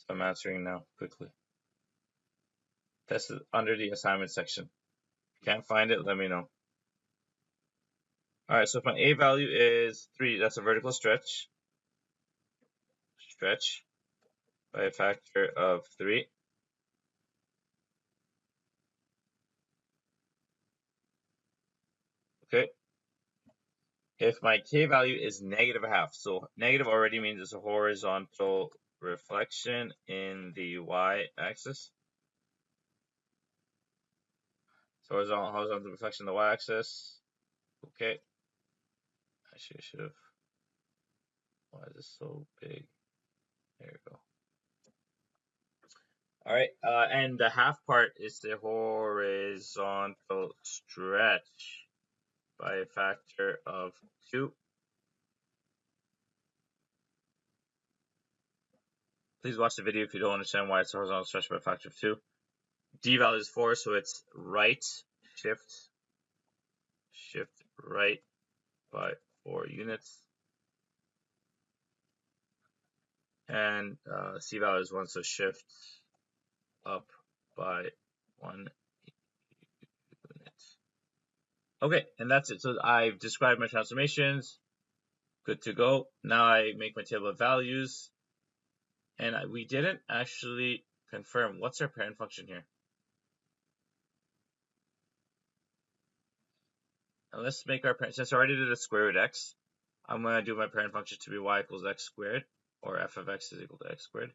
So I'm answering now quickly. This is under the assignment section. If you can't find it, let me know. All right, so if my A value is 3, that's a vertical stretch. Stretch by a factor of 3. Okay. If my K value is -0.5, so negative already means it's a horizontal reflection in the y-axis. So horizontal reflection in the y-axis. Okay. Actually, I should have. Why is this so big? There you go. All right, and the half part is the horizontal stretch by a factor of 2. Please watch the video if you don't understand why it's a horizontal stretch by a factor of 2. D value is 4, so it's right shift right by 4 units. And C value is 1, so shift up by 1 unit. Okay, and that's it. So I've described my transformations. Good to go. Now I make my table of values. And we didn't actually confirm what's our parent function here. And let's make our parent, since I already did a square root x, I'm going to do my parent function to be y equals x squared, or f of x is equal to x squared.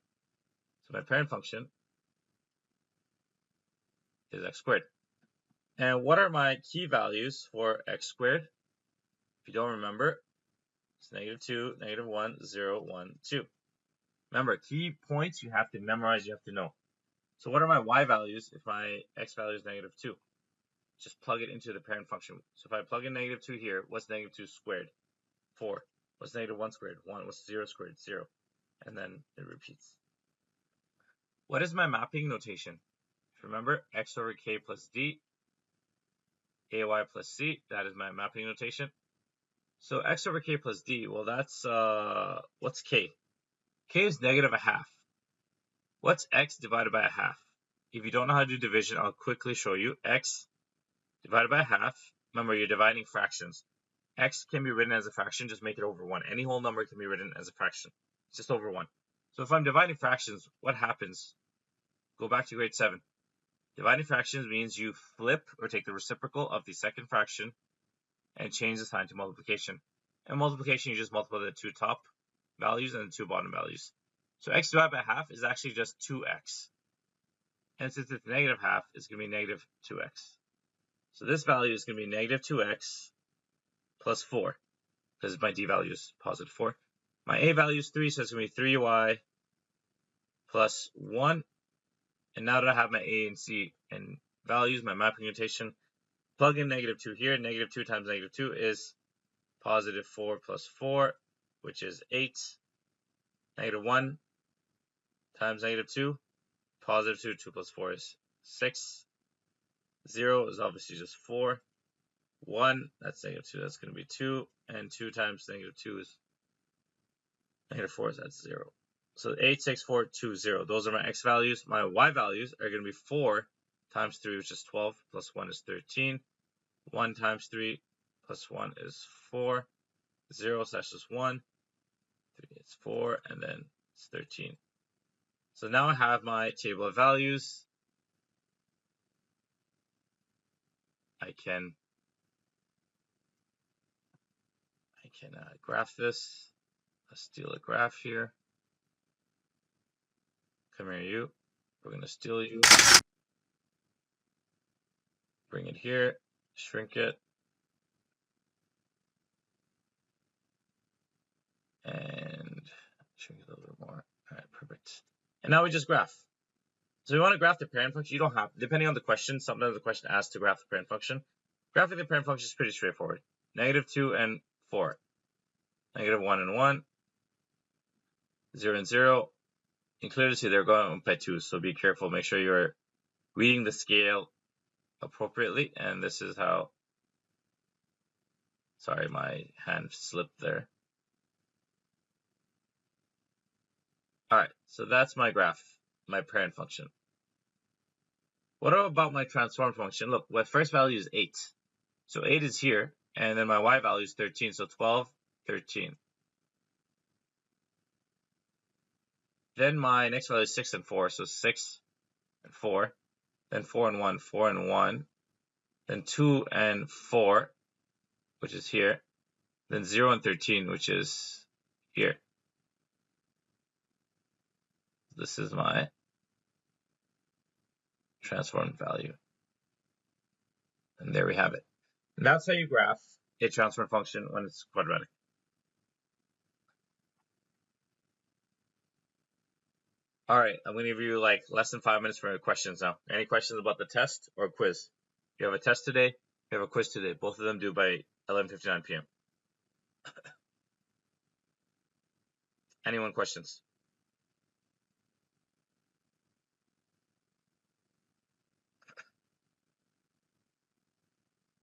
So my parent function is x squared. And what are my key values for x squared? If you don't remember, it's -2, -1, 0, 1, 2. Remember, key points you have to memorize, you have to know. So what are my y values if my x value is -2? Just plug it into the parent function. So if I plug in -2 here, what's -2 squared? 4. What's -1 squared? 1. What's 0 squared? 0. And then it repeats. What is my mapping notation? Remember, x over k plus d, ay plus c, that is my mapping notation. So x over k plus d, well that's, what's k? K is -0.5. What's x divided by 1/2? If you don't know how to do division, I'll quickly show you. X divided by 1/2. Remember, you're dividing fractions. X can be written as a fraction, just make it over 1. Any whole number can be written as a fraction. It's just over 1. So if I'm dividing fractions, what happens? Go back to grade 7. Dividing fractions means you flip or take the reciprocal of the second fraction and change the sign to multiplication. And multiplication, you just multiply the 2 top values and the 2 bottom values. So x divided by 1/2 is actually just 2x. And since it's -1/2, it's going to be -2x. So this value is going to be -2x plus 4, because my d value is positive 4. My a value is 3, so it's going to be 3y plus 1. And now that I have my a and c and values, my mapping notation, plug in -2 here. -2 times -2 is positive 4 plus 4, which is 8. -1 times -2, positive 2, 2 plus 4 is 6. 0 is obviously just 4. 1, that's -2, that's going to be 2. And 2 times -2 is -4, so that's 0. So 8, 6, 4, 2, 0. Those are my x values. My y values are going to be 4 times 3, which is 12, plus 1 is 13. 1 times 3 plus 1 is 4. 0, so that's just 1. 3 is 4, and then it's 13. So now I have my table of values. I can graph this. Let's steal a graph here. Come here, you. We're going to steal you. Bring it here. Shrink it. And shrink it a little bit more. All right, perfect. And now we just graph. So we want to graph the parent function. You don't have, depending on the question, sometimes the question asks to graph the parent function. Graphing the parent function is pretty straightforward. -2 and 4. -1 and 1. 0 and 0. You clearly see they're going up by 2, so be careful. Make sure you're reading the scale appropriately. And this is how, sorry, my hand slipped there. All right, So that's my graph, my parent function. What about my transform function? Look, my first value is 8. So 8 is here, and then my y value is 13. So 12, 13. Then my next value is 6 and 4. So 6 and 4. Then 4 and 1, 4 and 1. Then 2 and 4, which is here. Then 0 and 13, which is here. This is my transformed value. And there we have it. And that's how you graph a transform function when it's quadratic. All right, I'm going to give you like less than 5 minutes for questions now. Any questions about the test or quiz? You have a test today, you have a quiz today. Both of them due by 11:59 p.m. Anyone questions?